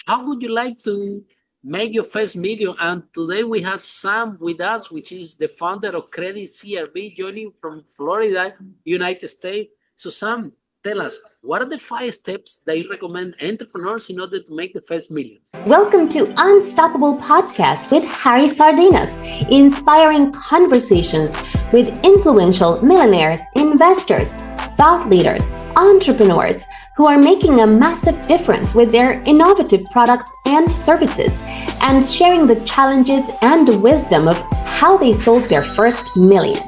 how would you like to make your first million? And today we have Sam with us, which is the founder of Credit CRB, joining from Florida, United States. So Sam, tell us, what are the 5 steps that you recommend entrepreneurs in order to make the first million? Welcome to Unstoppable Podcast with Harry Sardinas, inspiring conversations with influential millionaires, investors, thought leaders, entrepreneurs who are making a massive difference with their innovative products and services, and sharing the challenges and wisdom of how they sold their first million.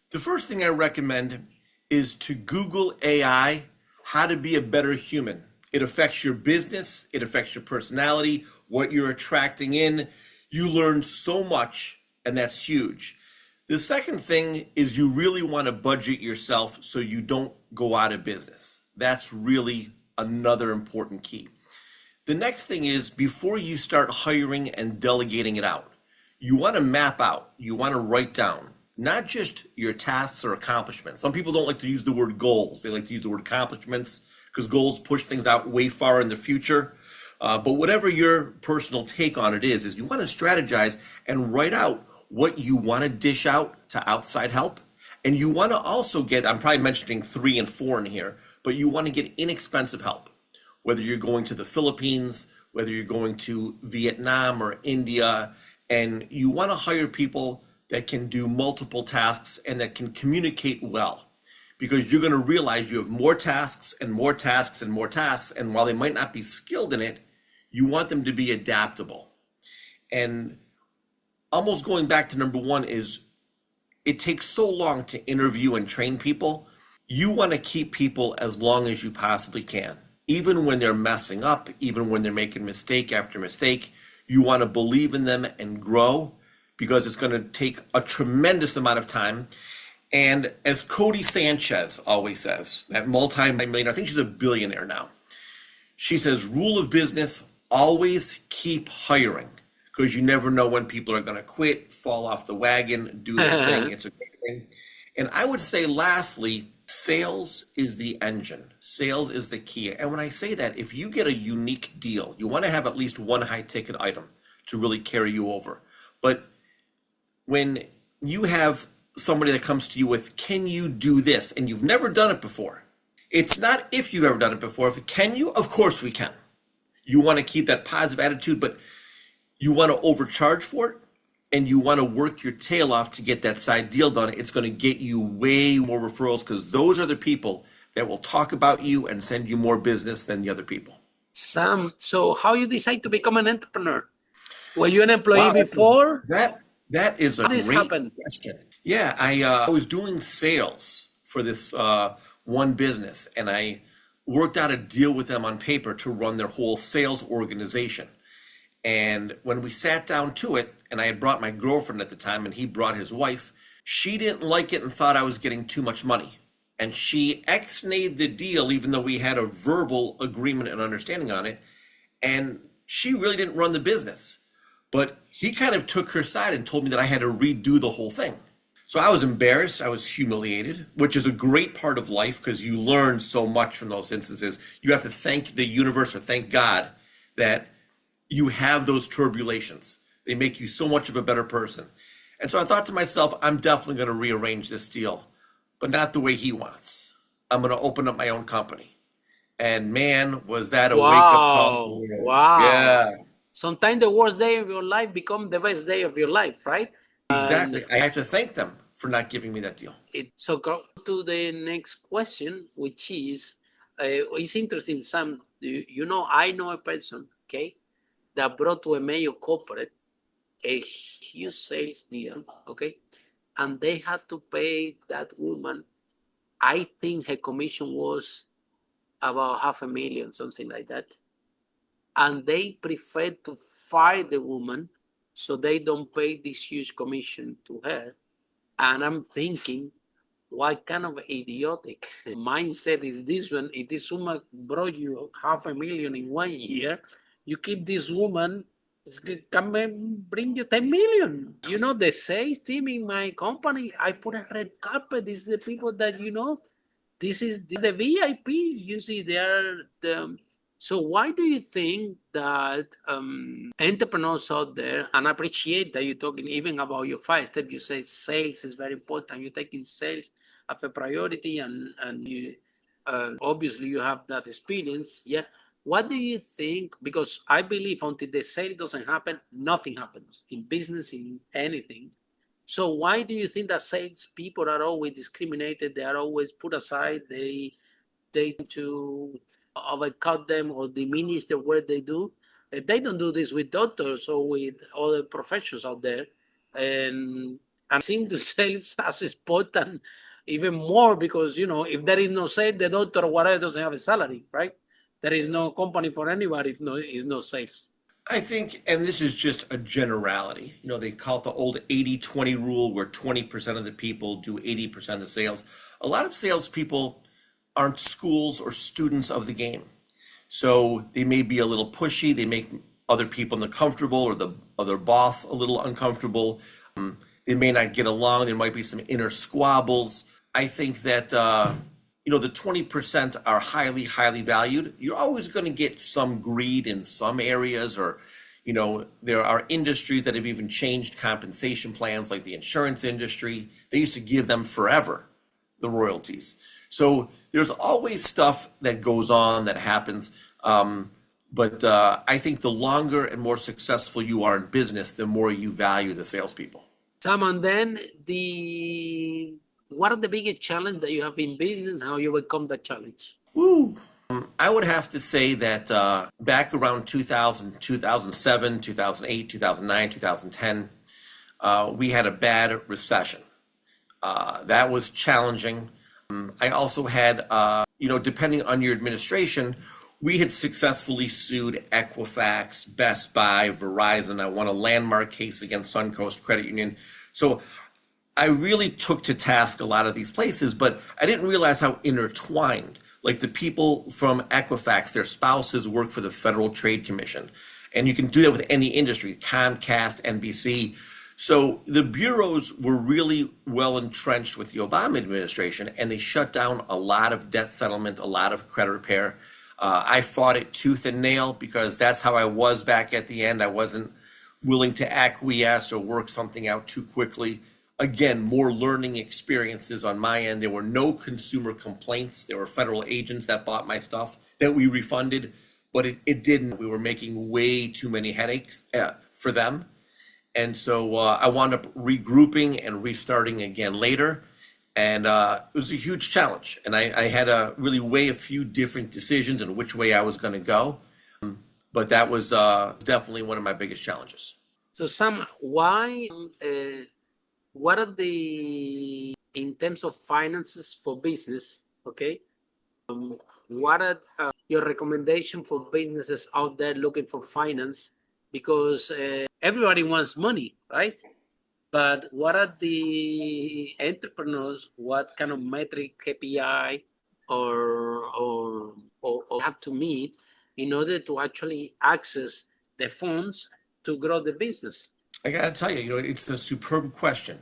The first thing I recommend is to Google AI, how to be a better human. It affects your business, it affects your personality, what you're attracting in. You learn so much, and that's huge. The second thing is you really want to budget yourself so you don't go out of business. That's really another important key. The next thing is before you start hiring and delegating it out, you want to map out, you want to write down, not just your tasks or accomplishments. Some people don't like to use the word goals. They like to use the word accomplishments because goals push things out way far in the future. But whatever your personal take on it is you want to strategize and write out what you want to dish out to outside help. And you want to also get, I'm probably mentioning 3 and 4 in here, but you want to get inexpensive help. Whether you're going to the Philippines, whether you're going to Vietnam or India, and you want to hire people that can do multiple tasks and that can communicate well. Because you're going to realize you have more tasks and more tasks and more tasks. And while they might not be skilled in it, you want them to be adaptable. And almost going back to number 1 is it takes so long to interview and train people. You want to keep people as long as you possibly can. Even when they're messing up, even when they're making mistake after mistake, you want to believe in them and grow because it's going to take a tremendous amount of time. And as Cody Sanchez always says, that multi-millionaire, I think she's a billionaire now. She says, rule of business, always keep hiring because you never know when people are going to quit, fall off the wagon, do their thing. It's a great thing. And I would say lastly, sales is the engine. Sales is the key. And when I say that, if you get a unique deal, you want to have at least one high ticket item to really carry you over. But when you have somebody that comes to you with, can you do this? And you've never done it before. It's not if you've ever done it before. Can you? Of course we can. You want to keep that positive attitude, but you want to overcharge for it. And you want to work your tail off to get that side deal done. It's going to get you way more referrals because those are the people that will talk about you and send you more business than the other people. Sam, so how you decide to become an entrepreneur? Were you an employee before? That is a How this great happened? question. Yeah, I was doing sales for this one business, and I worked out a deal with them on paper to run their whole sales organization. And when we sat down to it, and I had brought my girlfriend at the time, and he brought his wife, she didn't like it and thought I was getting too much money. And she ex-nayed the deal, even though we had a verbal agreement and understanding on it. And she really didn't run the business. But he kind of took her side and told me that I had to redo the whole thing. So I was embarrassed, I was humiliated, which is a great part of life because you learn so much from those instances. You have to thank the universe or thank God that you have those turbulations. They make you so much of a better person. And so I thought to myself, I'm definitely going to rearrange this deal, but not the way he wants. I'm going to open up my own company. And man, was that a wake-up call. Wow. Yeah. Sometimes the worst day of your life become the best day of your life, right? Exactly. I have to thank them for not giving me that deal. So go to the next question, which is, it's interesting, Sam. I know a person, okay, that brought to a major corporate a huge sales deal, okay, and they had to pay that woman, I think her commission was about $500,000, something like that. And they prefer to fire the woman so they don't pay this huge commission to her. And I'm thinking, what kind of idiotic mindset is this one? If this woman brought you $500,000 in 1 year, you keep this woman, come and bring you 10 million. The sales team in my company, I put a red carpet. This is the people that, this is the VIP. You see, they are So why do you think that entrepreneurs out there, and I appreciate that you're talking even about your 5 steps, you say sales is very important. You're taking sales as a priority, and you obviously you have that experience. Yeah. What do you think? Because I believe until the sale doesn't happen, nothing happens in business, in anything. So why do you think that sales people are always discriminated? They are always put aside. They to overcut them or diminish the work they do. They don't do this with doctors or with other professions out there. And I seem to sales as important even more because, if there is no sales, the doctor or whatever doesn't have a salary, right? There is no company for anybody if no sales. I think, and this is just a generality, they call it the old 80-20 rule where 20% of the people do 80% of the sales. A lot of salespeople aren't schools or students of the game. So they may be a little pushy, they make other people uncomfortable or the other boss a little uncomfortable. They may not get along, there might be some inner squabbles. I think that, the 20% are highly, highly valued. You're always going to get some greed in some areas, or, there are industries that have even changed compensation plans, like the insurance industry. They used to give them forever, the royalties. So there's always stuff that goes on that happens. But I think the longer and more successful you are in business, the more you value the salespeople. Sam, and then what are the biggest challenge that you have in business? How you overcome that challenge? Woo. I would have to say that back around 2000, 2007, 2008, 2009, 2010, we had a bad recession. That was challenging. I also had, depending on your administration, we had successfully sued Equifax, Best Buy, Verizon. I won a landmark case against Suncoast Credit Union. So I really took to task a lot of these places, but I didn't realize how intertwined. Like the people from Equifax, their spouses work for the Federal Trade Commission. And you can do that with any industry, Comcast, NBC. So the bureaus were really well entrenched with the Obama administration, and they shut down a lot of debt settlement, a lot of credit repair. I fought it tooth and nail because that's how I was back at the end. I wasn't willing to acquiesce or work something out too quickly. Again, more learning experiences on my end. There were no consumer complaints. There were federal agents that bought my stuff that we refunded, but it didn't. We were making way too many headaches for them. And so I wound up regrouping and restarting again later. And it was a huge challenge. And I had to really weigh a few different decisions and which way I was going to go. But that was definitely one of my biggest challenges. So Sam, why, what are in terms of finances for business, okay? What are your recommendation for businesses out there looking for finance? Because everybody wants money, right? But what are the entrepreneurs? What kind of metric, KPI, or have to meet in order to actually access the funds to grow the business? I got to tell you, it's a superb question.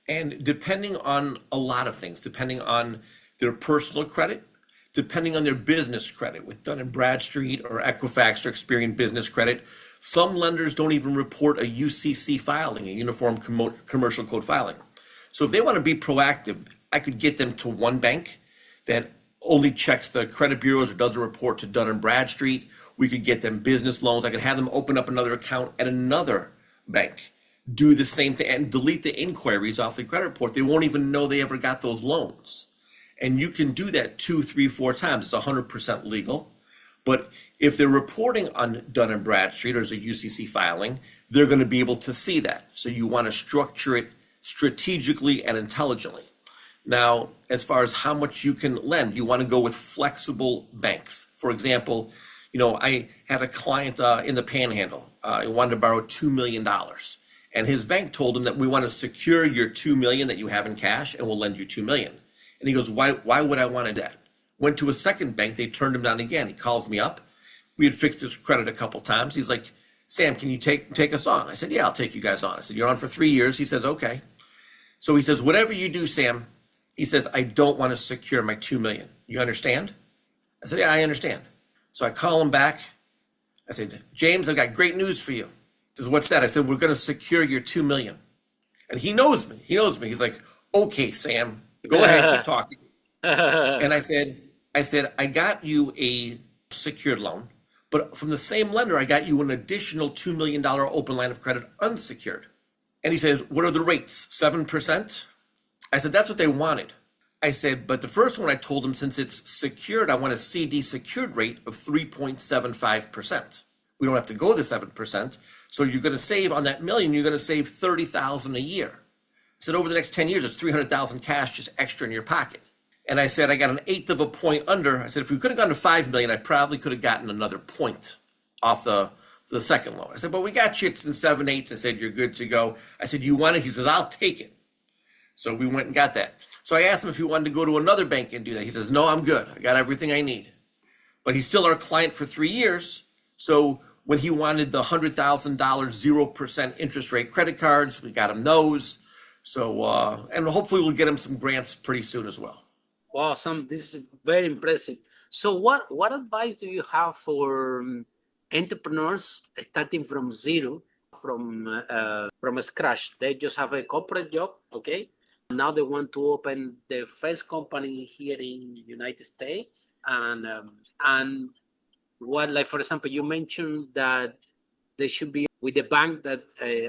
And depending on a lot of things, depending on their personal credit, depending on their business credit with Dun & Bradstreet or Equifax or Experian Business Credit, some lenders don't even report a UCC filing, a Uniform Commercial Code filing. So if they want to be proactive, I could get them to one bank that only checks the credit bureaus or doesn't report to Dun & Bradstreet. We could get them business loans. I could have them open up another account at another bank, do the same thing, and delete the inquiries off the credit report. They won't even know they ever got those loans. And you can do that 2, 3, 4 times. It's 100% legal. But if they're reporting on Dun & Bradstreet or as a UCC filing, they're going to be able to see that. So you want to structure it strategically and intelligently. Now, as far as how much you can lend, you want to go with flexible banks. For example, I had a client in the Panhandle. He wanted to borrow $2 million. And his bank told him that we want to secure your $2 million that you have in cash and we'll lend you $2 million. And he goes, why would I want that? Went to a second bank, they turned him down again. He calls me up. We had fixed his credit a couple times. He's like, Sam, can you take us on? I said, yeah, I'll take you guys on. I said, you're on for 3 years. He says, okay. So he says, whatever you do, Sam, he says, I don't want to secure my $2 million. You understand? I said, yeah, I understand. So I call him back. I said, James, I've got great news for you. He says, what's that? I said, we're going to secure your $2 million. And he knows me. He knows me. He's like, okay, Sam, go ahead, keep talking. And I said, I got you a secured loan, but from the same lender, I got you an additional $2 million open line of credit unsecured. And he says, what are the rates? 7%? I said, that's what they wanted. I said, but the first one I told him, since it's secured, I want a CD secured rate of 3.75%. We don't have to go to 7%. So you're going to save on that million, you're going to save $30,000 a year. I said, over the next 10 years, it's $300,000 cash just extra in your pocket. And I said, I got an eighth of a point under. I said, if we could have gone to 5 million, I probably could have gotten another point off the second loan. I said, but we got you, it's in 7/8. I said, you're good to go. I said, you want it? He says, I'll take it. So we went and got that. So I asked him if he wanted to go to another bank and do that. He says, no, I'm good. I got everything I need. But he's still our client for 3 years. So when he wanted the $100,000 0% interest rate credit cards, we got him those. So, and hopefully we'll get him some grants pretty soon as well. Awesome. This is very impressive. So what advice do you have for entrepreneurs starting from zero, from scratch? They just have a corporate job, okay? Now they want to open their first company here in the United States. And what, like, for example, you mentioned that they should be with a bank that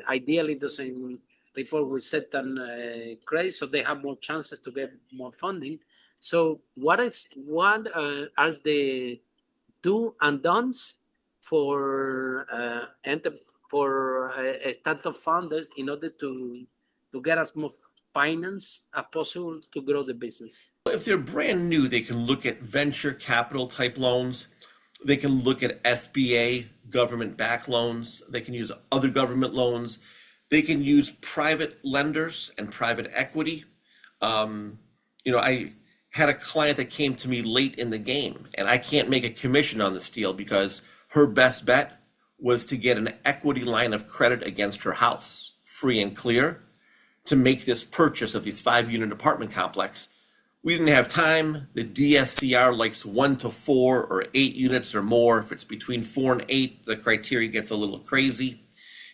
ideally doesn't report with certain credit, so they have more chances to get more funding. So what are the do and don'ts for startup founders in order to get as much finance as possible to grow the business? If they're brand new, they can look at venture capital type loans. They can look at SBA government-backed loans. They can use other government loans. They can use private lenders and private equity. I had a client that came to me late in the game, and I can't make a commission on this deal because her best bet was to get an equity line of credit against her house, free and clear, to make this purchase of these 5-unit apartment complex. We didn't have time. The DSCR likes 1 to 4 or 8 units or more. If it's between 4 and 8, the criteria gets a little crazy.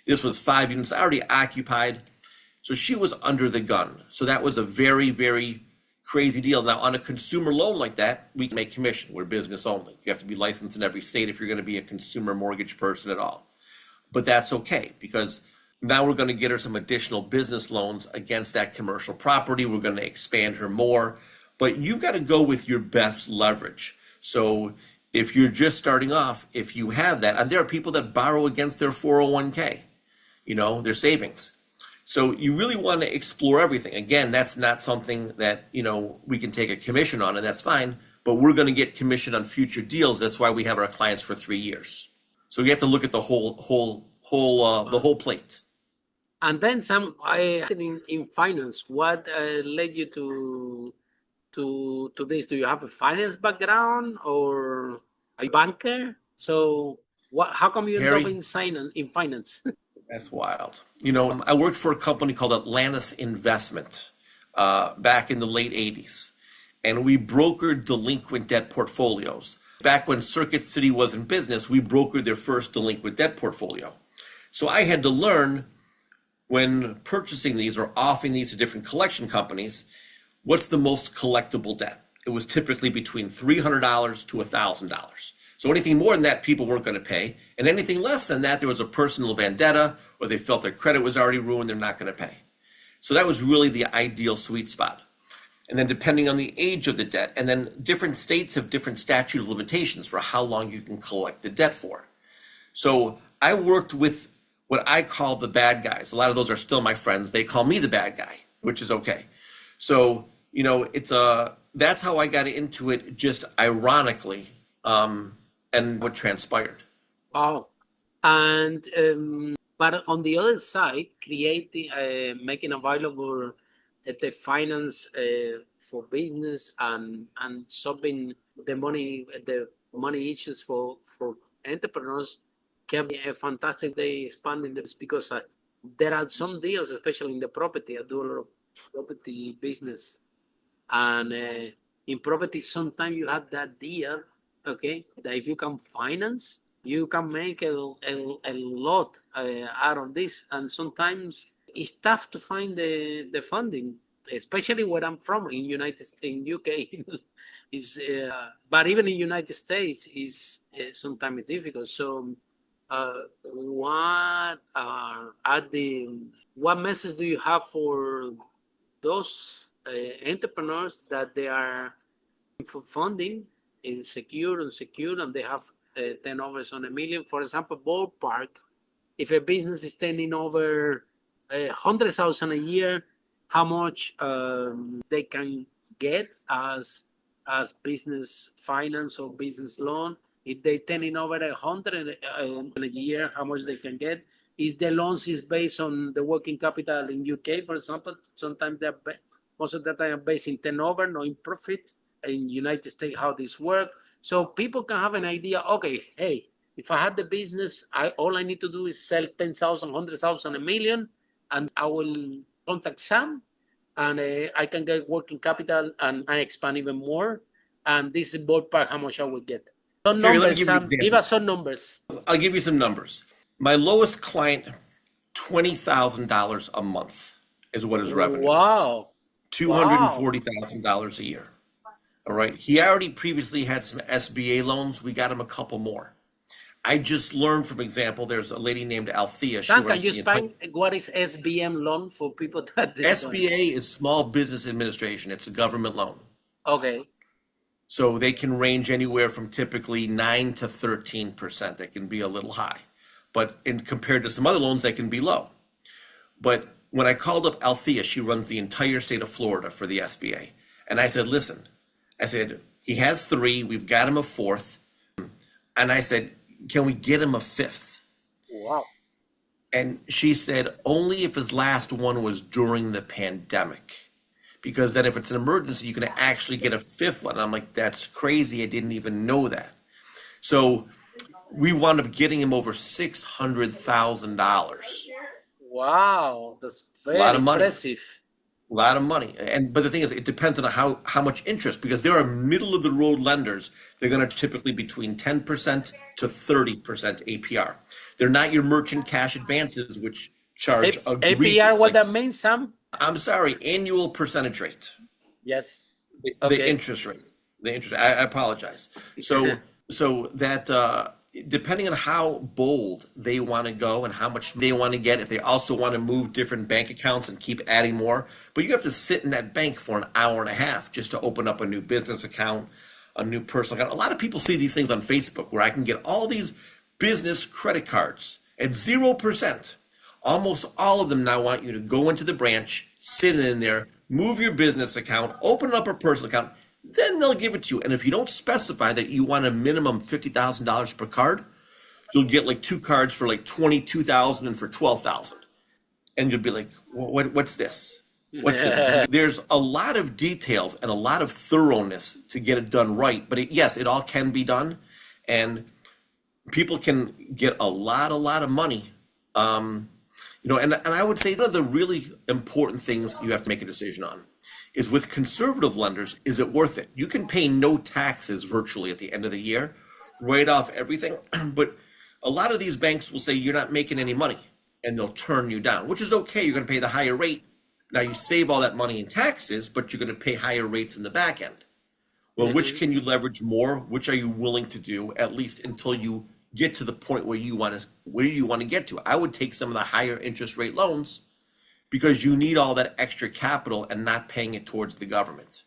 This was 5 units already occupied. So she was under the gun. So that was a very, very crazy deal. Now, on a consumer loan like that, we can make commission. We're business only. You have to be licensed in every state if you're going to be a consumer mortgage person at all. But that's okay, because now we're going to get her some additional business loans against that commercial property. We're going to expand her more. But you've got to go with your best leverage. So if you're just starting off, if you have that, and there are people that borrow against their 401k, their savings. So you really want to explore everything. Again, that's not something that, we can take a commission on, and that's fine, but we're going to get commission on future deals. That's why we have our clients for 3 years. So you have to look at the whole plate. And then in finance, what led you to this? Do you have a finance background or a banker? So how come you end up in finance? That's wild. I worked for a company called Relentless Investment back in the late 80s, and we brokered delinquent debt portfolios. Back when Circuit City was in business, we brokered their first delinquent debt portfolio. So I had to learn, when purchasing these or offering these to different collection companies, what's the most collectible debt? It was typically between $300 to $1,000. So anything more than that, people weren't going to pay. And anything less than that, there was a personal vendetta, or they felt their credit was already ruined, they're not going to pay. So that was really the ideal sweet spot. And then depending on the age of the debt, and then different states have different statute of limitations for how long you can collect the debt for. So I worked with what I call the bad guys. A lot of those are still my friends. They call me the bad guy, which is okay. So, that's how I got into it, just ironically. And what transpired. Oh, and but on the other side, making available the finance for business and solving the money issues for entrepreneurs can be a fantastic day expanding this, because there are some deals, especially in the property. I do a lot of property business, and in property, sometimes you have that deal okay, that if you can finance, you can make a lot out of this. And sometimes it's tough to find the funding, especially where I'm from in in UK. is But even in United States is sometimes difficult. So, what message do you have for those entrepreneurs that they are for funding in secure, unsecured, and they have turnovers on a million? For example, ballpark, if a business is turning over 100,000 a year, how much they can get as business finance or business loan? If they turning over 100 a year, how much they can get? Is the loans is based on the working capital in UK, for example? Sometimes most of the time based in turnover, not in profit. In United States, how this work, so people can have an idea. Okay, hey, if I had the business, all I need to do is sell 10,000, 100,000, a million, and I will contact Sam, and I can get working capital, and I expand even more. And this is ballpark how much I will get. Some Here, let me numbers, give you an Sam. Give example. us some numbers. I'll give you some numbers. My lowest client, $20,000 a month is what his revenue was. Wow. Wow. $240,000 a year. All right. He already previously had some SBA loans. We got him a couple more. I just learned, from example, there's a lady named Althea. She Sam, can runs you the entire explain what is SBM loan for people that they don't? SBA is Small Business Administration. It's a government loan. Okay. So they can range anywhere from typically 9 to 13%. They can be a little high. But compared to some other loans, they can be low. But when I called up Althea, she runs the entire state of Florida for the SBA. And I said, listen, I said, he has 3, we've got him a 4th. And I said, can we get him a 5th? Wow. And she said, only if his last one was during the pandemic. Because then if it's an emergency, you can actually get a 5th one. I'm like, that's crazy. I didn't even know that. So we wound up getting him over $600,000. Wow, that's A lot very of money. impressive. A lot of money. But the thing is, it depends on how much interest, because there are middle of the road lenders. They're going to typically between 10% to 30% APR. They're not your merchant cash advances, which charge APR, what that means, Sam? I'm sorry, annual percentage rate. Yes. The Okay. interest rate. The interest. I apologize. So that depending on how bold they want to go and how much they want to get, if they also want to move different bank accounts and keep adding more, but you have to sit in that bank for an hour and a half just to open up a new business account, a new personal account. A lot of people see these things on Facebook where I can get all these business credit cards at 0%. Almost all of them now want you to go into the branch, sit in there, move your business account, open up a personal account, then they'll give it to you. And if you don't specify that you want a minimum $50,000 per card, you'll get like 2 cards for like $22,000 and for $12,000. And you'll be like, what's this? What's this? There's a lot of details and a lot of thoroughness to get it done right. But yes, it all can be done. And people can get a lot of money. And I would say one of the really important things you have to make a decision on is, with conservative lenders, is it worth it? You can pay no taxes virtually at the end of the year, write off everything, but a lot of these banks will say you're not making any money and they'll turn you down, which is okay. You're going to pay the higher rate. Now you save all that money in taxes, but you're going to pay higher rates in the back end. Well, which can you leverage more? Which are you willing to do, at least until you get to the point where you want to get to? I would take some of the higher interest rate loans because you need all that extra capital and not paying it towards the government.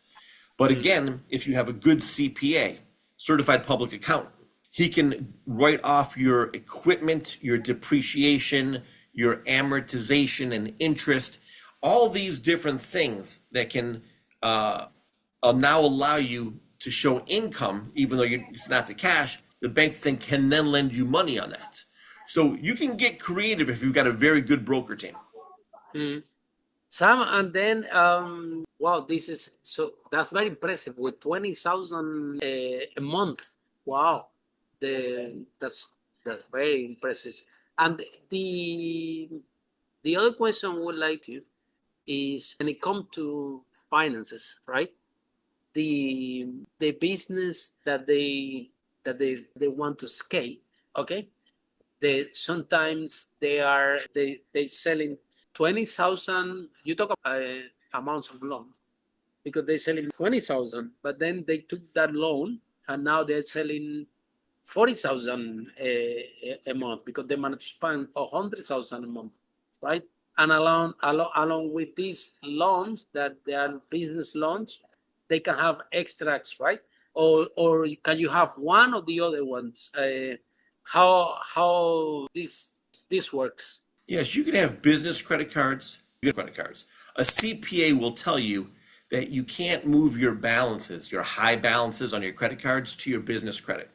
But again, if you have a good CPA, certified public accountant, he can write off your equipment, your depreciation, your amortization and interest, all these different things that can now allow you to show income, even though it's not the cash. The bank can then lend you money on that. So you can get creative if you've got a very good broker team. Sam, and then wow, that's very impressive with 20,000 a month. Wow, that's very impressive. And the other question I would like to is, when it comes to finances, right? The business that they that they want to scale, okay? Sometimes they selling 20,000. You talk about amounts of loan because they're selling 20,000, but then they took that loan and now they're selling 40,000 a month because they managed to spend 100,000 a month, right? And along with these loans that they are business loans, they can have extracts, right? Or can you have one or the other ones? How this works? Yes, you can have business credit cards, A CPA will tell you that you can't move your balances, your high balances on your credit cards to your business credit.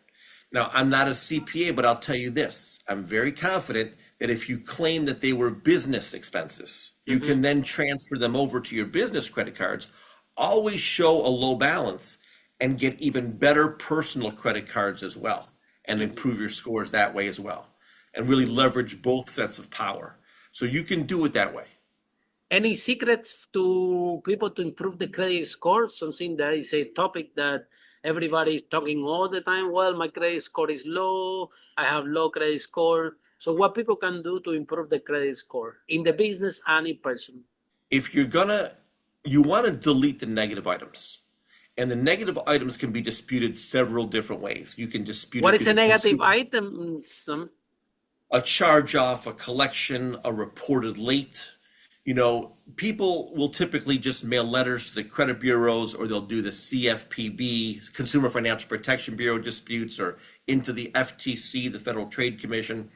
Now, I'm not a CPA, but I'll tell you this. I'm very confident that if you claim that they were business expenses, you can then transfer them over to your business credit cards, always show a low balance, and get even better personal credit cards as well, and improve your scores that way as well, and really leverage both sets of power. So you can do it that way. Any secrets to people to improve the credit score? Something that is a topic that everybody is talking all the time. Well, my credit score is low. I have low credit score. So what people can do to improve the credit score in the business and in person? If you want to delete the negative items. And the negative items can be disputed several different ways. You can dispute What it is a through the negative consumer, item? a charge off, a collection, a reported late. People will typically just mail letters to the credit bureaus, or they'll do the CFPB, Consumer Financial Protection Bureau disputes, or into the FTC, the Federal Trade Commission.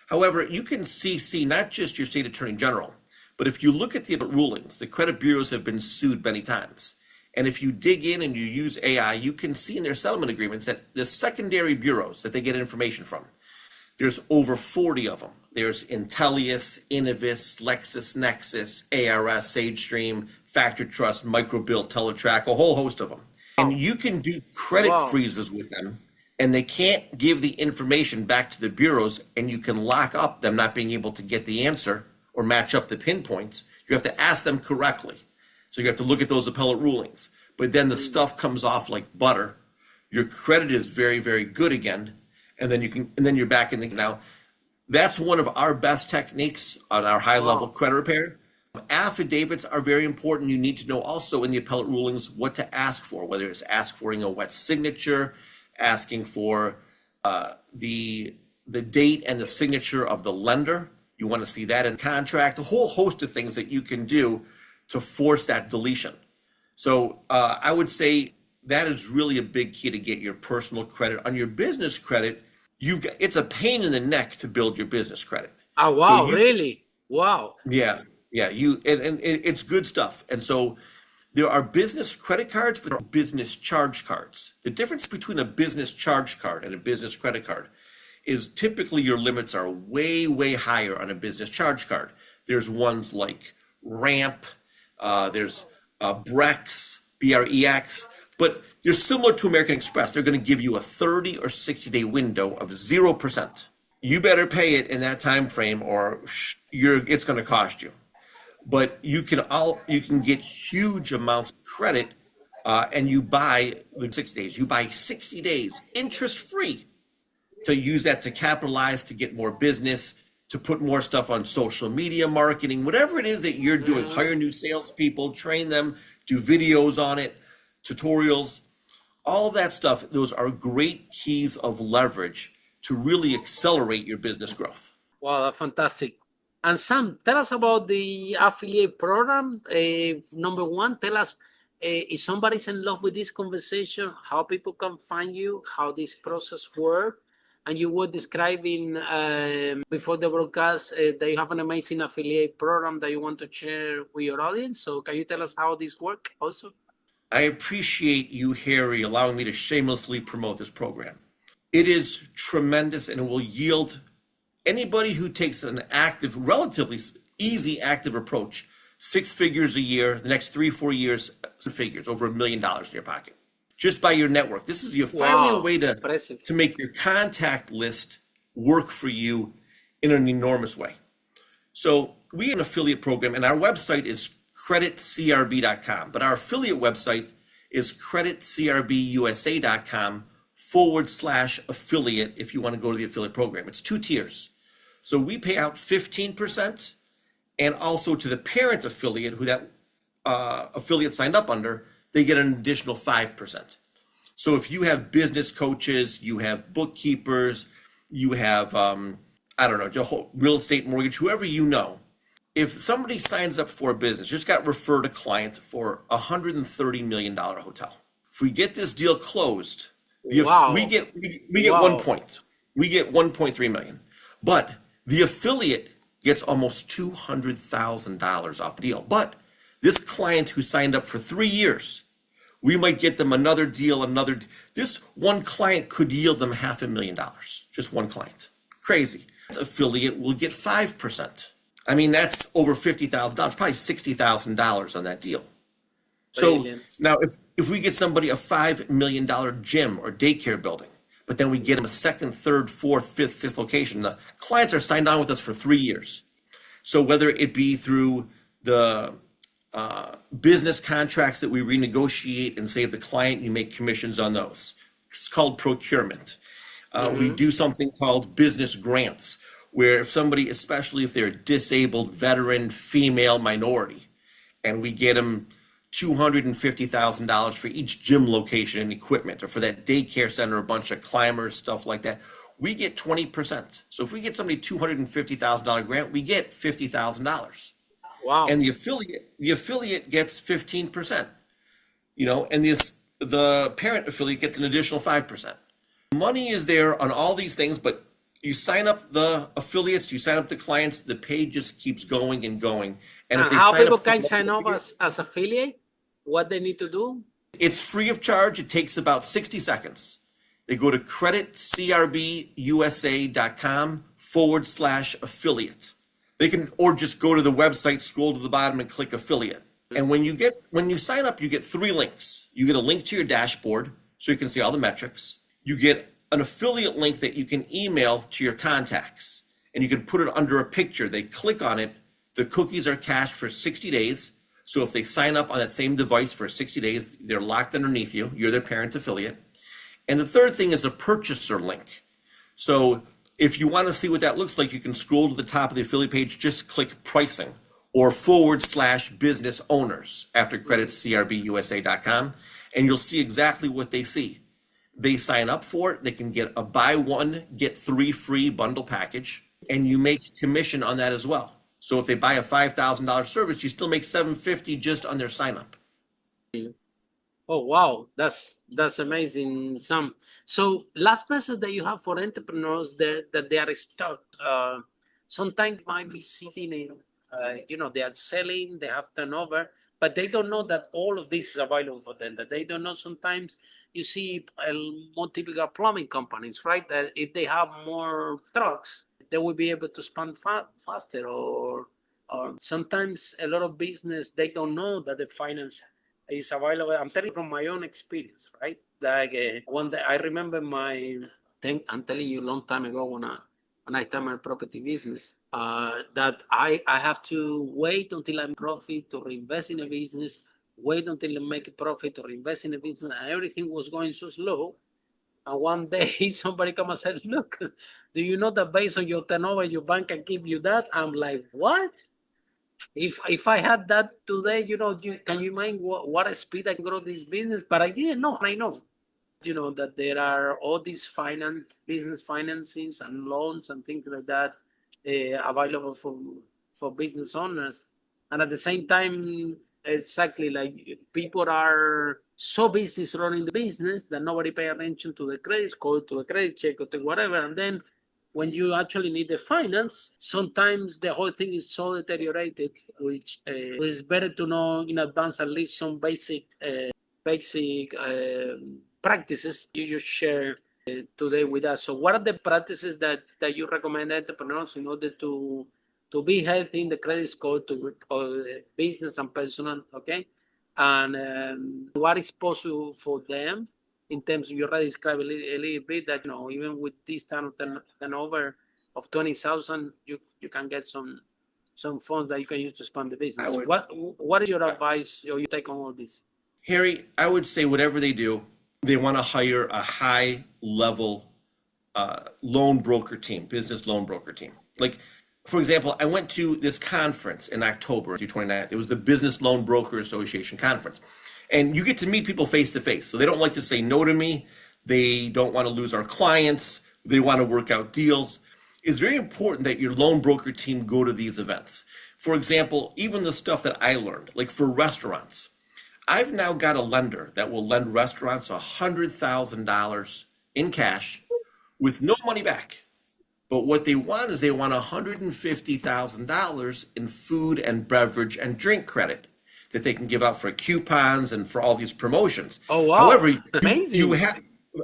However, you can CC not just your state attorney general, but if you look at the rulings, the credit bureaus have been sued many times. And if you dig in and you use AI, you can see in their settlement agreements that the secondary bureaus that they get information from, there's over 40 of them. There's Intellius, Innovis, LexisNexis, ARS, SageStream, Factor Trust, Microbill, Teletrack, a whole host of them. And you can do credit freezes with them, and they can't give the information back to the bureaus, and you can lock up them not being able to get the answer or match up the pinpoints. You have to ask them correctly. So you have to look at those appellate rulings. But then the stuff comes off like butter. Your credit is very, very good again. And then you're back in the now. That's one of our best techniques on our high level credit repair. Affidavits are very important. You need to know also in the appellate rulings what to ask for, whether it's ask for a wet signature, asking for the date and the signature of the lender. You want to see that in contract, a whole host of things that you can do to force that deletion. So I would say that is really a big key to get your personal credit. On your business credit, it's a pain in the neck to build your business credit. Oh, wow, so really? Wow. Yeah. It's good stuff. And so there are business credit cards, but there are business charge cards. The difference between a business charge card and a business credit card is typically your limits are way, way higher on a business charge card. There's ones like Ramp, there's Brex, BREX, but they're similar to American Express. They're going to give you a 30 or 60-day window of 0%. You better pay it in that time frame, or it's going to cost you. But you can get huge amounts of credit, and you buy the 6 days. You buy 60 days interest free to use that to capitalize, to get more business, to put more stuff on social media marketing, whatever it is that you're doing. Hire new salespeople, train them, do videos on it, tutorials, all that stuff. Those are great keys of leverage to really accelerate your business growth. Wow, that's fantastic. And Sam, tell us about the affiliate program. Number one, tell us if somebody's in love with this conversation, how people can find you, how this process works. And you were describing before the broadcast that you have an amazing affiliate program that you want to share with your audience. So can you tell us how this works also? I appreciate you, Harry, allowing me to shamelessly promote this program. It is tremendous, and it will yield anybody who takes an active, relatively easy active approach, 6 figures a year, the next 3-4 years, 6 figures, over $1 million in your pocket, just by your network. This is finally a way to make your contact list work for you in an enormous way. So we have an affiliate program, and our website is creditcrb.com, but our affiliate website is creditcrbusa.com /affiliate if you want to go to the affiliate program. It's 2 tiers. So we pay out 15%, and also to the parent affiliate who that affiliate signed up under, they get an additional 5%. So if you have business coaches, you have bookkeepers, you have, real estate mortgage, whoever you know, if somebody signs up for a business, just got referred a client for $130 million hotel. If we get this deal closed, Wow. we get Wow. 1 point. We get 1.3 million. But the affiliate gets almost $200,000 off the deal. But this client who signed up for 3 years, we might get them another deal, this one client could yield them $500,000, just one client. Crazy. This affiliate will get 5%. I mean, that's over $50,000, probably $60,000 on that deal. So Brilliant. now if we get somebody a $5 million gym or daycare building, but then we get them a second, third, fourth, fifth location, the clients are signed on with us for 3 years. So whether it be through the business contracts that we renegotiate and save the client, you make commissions on those. It's called procurement. We do something called business grants, where if somebody, especially if they're a disabled, veteran, female, minority, and we get them $250,000 for each gym location and equipment, or for that daycare center, a bunch of climbers, stuff like that, we get 20%. So if we get somebody $250,000 grant, we get $50,000. Wow. And the affiliate gets 15%, and the parent affiliate gets an additional 5%. Money is there on all these things, but you sign up the affiliates, you sign up the clients, the pay just keeps going and going. And if they how sign people up for can sign up as affiliate? What they need to do? It's free of charge. It takes about 60 seconds. They go to creditcrbusa.com/affiliate. They can, or just go to the website, scroll to the bottom and click affiliate. And when you sign up, you get 3 links. You get a link to your dashboard so you can see all the metrics. You get an affiliate link that you can email to your contacts, and you can put it under a picture. They click on it. The cookies are cached for 60 days. So if they sign up on that same device for 60 days, they're locked underneath you. You're their parent affiliate. And the third thing is a purchaser link. So if you want to see what that looks like, you can scroll to the top of the affiliate page, just click pricing or /business owners after creditcrbusa.com, and you'll see exactly what they see. They sign up for it. They can get a buy 1, get 3 free bundle package, and you make commission on that as well. So if they buy a $5,000 service, you still make $750 just on their sign up. Oh, wow. That's amazing, Sam. So last message that you have for entrepreneurs that they are stuck. Sometimes might be sitting in, they are selling, they have turnover, but they don't know that all of this is available for them, that they don't know. Sometimes you see more typical plumbing companies, right? That if they have more trucks, they will be able to expand faster, or sometimes a lot of business, they don't know that the finance is available. I'm telling you from my own experience, right? Like one day, I remember I'm telling you a long time ago when I started my property business, that I have to wait until I'm profit to reinvest in a business, wait until I make a profit to reinvest in a business, and everything was going so slow. And one day somebody come and said, look, do you know that based on your turnover, your bank can give you that? I'm like, what? If I had that today, can you mind what speed I can grow this business? But I didn't know. I know, that there are all these business financings and loans and things like that available for business owners. And at the same time, exactly, like people are so busy running the business that nobody pay attention to the credit score, to the credit check, or to whatever. And then when you actually need the finance, sometimes the whole thing is so deteriorated, which is better to know in advance at least some basic practices you just share today with us. So what are the practices that you recommend entrepreneurs in order to be healthy in the credit score, to business and personal, okay? And what is possible for them in terms of, you already described a little bit that, even with this kind of turnover of 20,000, you can get some funds that you can use to expand the business. What is your advice or your take on all this? Harry, I would say whatever they do, they want to hire a high level loan broker team, business loan broker team. Like, for example, I went to this conference in October 29th. It was the Business Loan Broker Association conference. And you get to meet people face to face. So they don't like to say no to me. They don't want to lose our clients. They want to work out deals. It's very important that your loan broker team go to these events. For example, even the stuff that I learned, like for restaurants, I've now got a lender that will lend restaurants $100,000 in cash with no money back. But what they want is they want $150,000 in food and beverage and drink credit that they can give out for coupons and for all these promotions. Oh, wow. However, amazing. you have,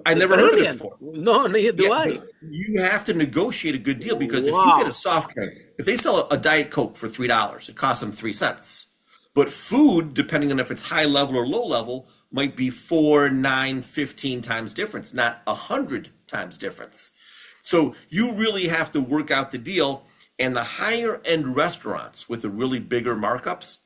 I never heard of it before. No, neither do I. You have to negotiate a good deal because Wow. if you get a soft drink, if they sell a Diet Coke for $3, it costs them 3 cents. But food, depending on if it's high level or low level, might be 4, 9, 15 times difference, not 100 times difference. So you really have to work out the deal, and the higher end restaurants with the really bigger markups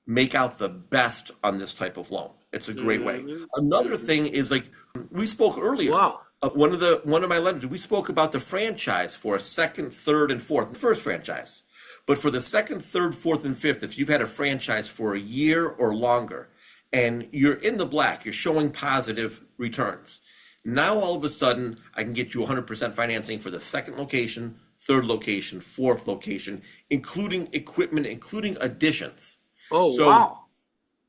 make out the best on this type of loan. It's a great way. Another thing is, like we spoke earlier, Wow. one of my lenders, we spoke about the franchise for a second, third, and fourth, the first franchise. But for the second, third, fourth, and fifth, if you've had a franchise for a year or longer and you're in the black, you're showing positive returns, now all of a sudden I can get you 100% financing for the second location, third location, fourth location, including equipment, including additions. Oh, So wow.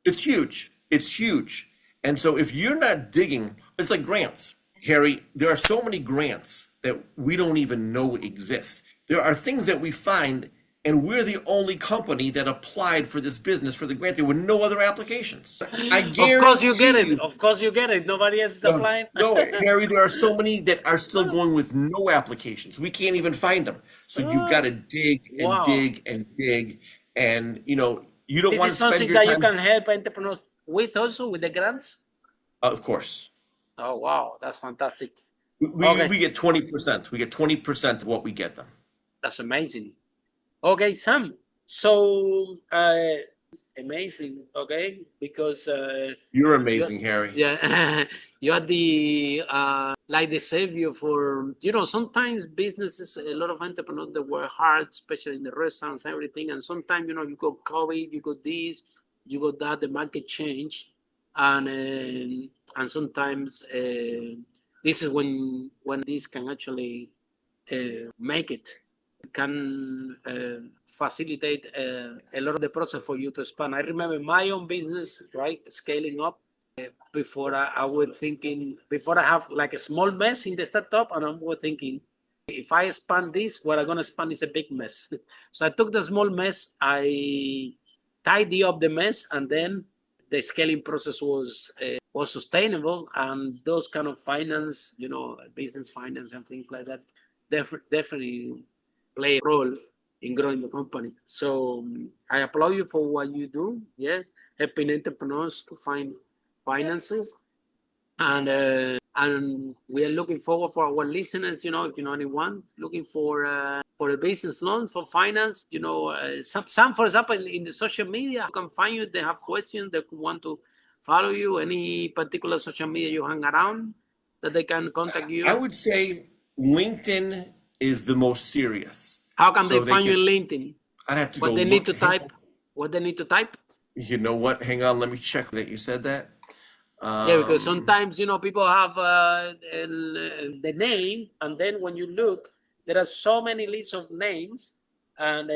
it's huge. It's huge. And so if you're not digging, it's like grants. Harry, there are so many grants that we don't even know exist. There are things that we find, and we're the only company that applied for this business for the grant. There were no other applications. I Of course you get guarantee it. Of course you get it. Nobody else is No, applying. no, Harry, there are so many that are still going with no applications. We can't even find them. So you've got to dig and Wow. dig and dig. And, you don't This want is to spend something your that you time. can help entrepreneurs with also with the grants. Of course. Oh, wow. That's fantastic. We, Okay. we get 20%. We get 20% of what we get them. That's amazing. Okay, Sam. So, amazing. Okay. Because, You're amazing, Harry. yeah, you are the like the savior for sometimes businesses, a lot of entrepreneurs that work hard, especially in the restaurants and everything, and sometimes you got COVID, you got this, you got that, the market change, and sometimes this is when this can actually make it, can facilitate a lot of the process for you to expand. I remember my own business, right, scaling up. Before I was thinking, before I have like a small mess in the startup, and I was thinking, if I expand this, what I'm gonna expand is a big mess. So I took the small mess, I tidy up the mess, and then the scaling process was sustainable, and those kind of finance, business finance and things like that, definitely play a role in growing the company. So I applaud you for what you do. Yeah, helping entrepreneurs to find finances, and we are looking forward for our listeners. If you know anyone looking for a business loans for finance, some for example in the social media, you can find you. They have questions, they want to follow you. Any particular social media you hang around that they can contact you? I would say LinkedIn is the most serious. How can So they find you can- in LinkedIn? I'd have to What go they need to look. type? What they need to type? You know what? Hang on. Let me check that you said that. Yeah, because sometimes people have the name, and then when you look, there are so many lists of names, and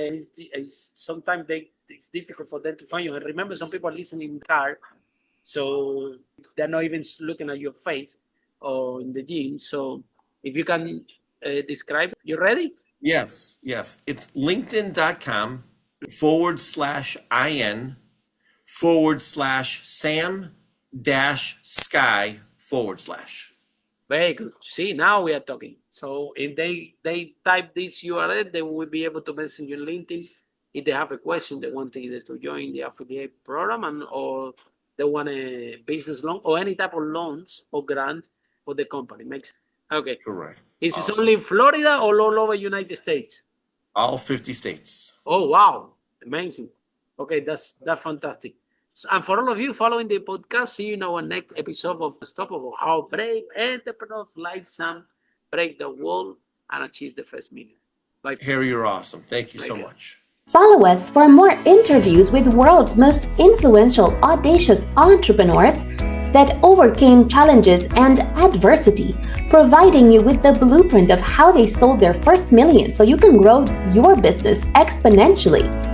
sometimes it's difficult for them to find you. And remember, some people are listening in the car, so they're not even looking at your face or in the gym. So if you can describe, you ready? Yes. It's LinkedIn.com/IN/Sam-Sky/. Very good. See, now we are talking. So if they type this URL, they will be able to message you on LinkedIn if they have a question. They want either to join the affiliate program or they want a business loan or any type of loans or grants for the company. Okay. Correct. Is this Awesome. only in Florida or all over United States? All 50 states. Oh, wow. Amazing. Okay, that's fantastic. And for all of you following the podcast, see you in our next episode of Unstoppable, how brave entrepreneurs like Sam break the wall and achieve the first million. Bye. Harry, you're awesome. Thank you so much. Follow us for more interviews with world's most influential, audacious entrepreneurs that overcame challenges and adversity, providing you with the blueprint of how they sold their first million so you can grow your business exponentially.